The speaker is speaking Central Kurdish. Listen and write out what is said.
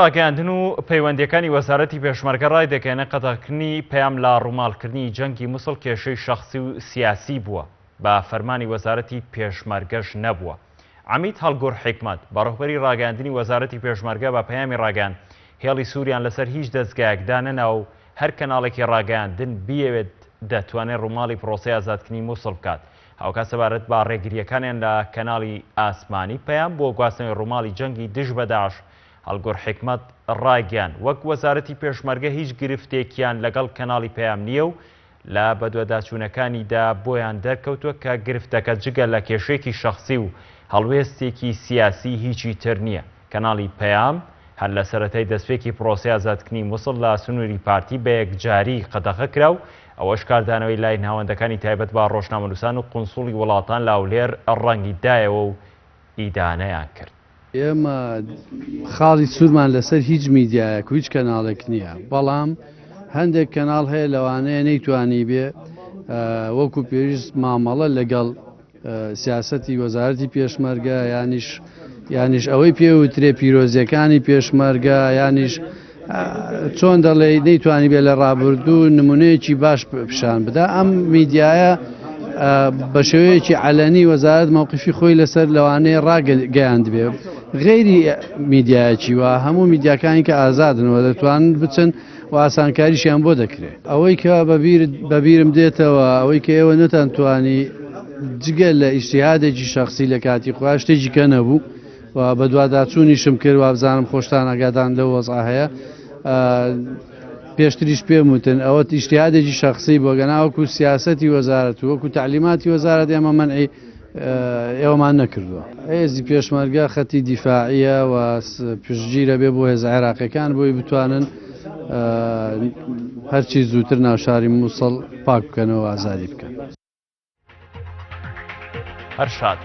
ڕاگەاندن و پەیوەندیەکانی وەزارەتی پێشمەرگە ڕای دەکەنە قەتەکردنی پەیام لە ڕووماڵکردنی جەنگی مووسڵ کێشەی شەخسی و سیاسی بووە بە فەرمانی وەزارەتی پێشمەرگەش نەبووە. عەمید هەڵگۆڕ حیکمەت بەڕێوەبەری ڕاگەاندنی وەزارەتی پێشمەرگە بە پەیامی ڕاگەاند هێڵی سووریان لەسەر هیچ دەستگایەکدا نەنا و هەر کەناڵێکی ڕاگەاندن بیەوێت دەتوانێت ڕووماڵی پرۆسەی ئازادکردنی مووسڵ بکات. هاوکات سەبارەت بە ڕێگریەکانیان لە کەناڵی ئاسمانی پەیام بۆ گواستنەوەی ڕووماڵی جەنگی دژ بە داعش هەڵگۆڕ حیکمەت ڕایگەیاند وەک وەزارەتی پێشمەرگە هیچ گرفتێکیان لەگەڵ کەناڵی پەیام نییە و لە بەدواداچوونەکانیدا بۆیان دەرکەوتووە کە گرفتەکە جگە لە کێشەیەکی شەخسی و هەڵوێستێکی سیاسی هیچی تر نییە. کەناڵی پەیام هەر لە سەرەتای دەستپێکی پرۆسەی ئازادکردنی مووسڵ لە سنووری پارتی بە یەکجاری قەدەغە کرا و ئەوەش کاردانەوەی لای ناوەندەکانی تایبەت بە ڕۆژنامەنووسان و قونسوڵی وڵاتان لە ئەولێر ڕەنگیدایەوە و ئیدانەیان کرد. ئێمە خاڵی سوورمان لەسەر هیچ میدیایەک و هیچ کەناڵێک نییە، بەڵام هەندێک کەناڵ هەیە لەوانەیە نەیتوانی بێ وەکو پێویست مامەڵە لەگەڵ سیاسەتی وەزارەتی پێشمەرگە یانیش ئەوەی پێوترێ پیرۆزیەکانی پێشمەرگە یانیش چۆن دەڵێ نەیتوانی بێ لە ڕابردوو نمونەیەکی باش پیشان بدا. ئەم میدیایە بە شێوەیەکی عەلەنی وەزارەت مووقیفی خۆی لەسەر لەوانەیە ڕاگەیاند بێ. غەیری میدیایەکی وە هەموو میدیاکانی کە ئازادنەوە دەتوانن بچن و ئاسانکاریشیان بۆ دەکرێت. ئەوەی کە بەبیرم دێتەوە ئەوەی کە ئێوە نەتانتوانی جگەل لە ئیجتیهادێکی شەخسی لە کاتی خۆیان شتێکی کە نەبوو و بە دوواداچوونیشم کرد و بزانم خۆشتان ئاگادان لەو وەزع هەیە. پێشتریش پێم وتن ئەوە ئیجتیهادێکی شەخسی بۆ گەناوەکو سیاسەتی وەزارەت و وەکو تعلیماتی وەزارەت ئێمە مەنعی ئێوەمان نەکردووە. هێزی پێشمەرگە خەتی دیفاعیە و پشتگیرە بێ بۆ هێز عێراقیەکان بۆی بتوانن هەرچی زووتر ناو شاری مووسڵ پاک بکەنەوە ئازادی بکەن. هەر شاد.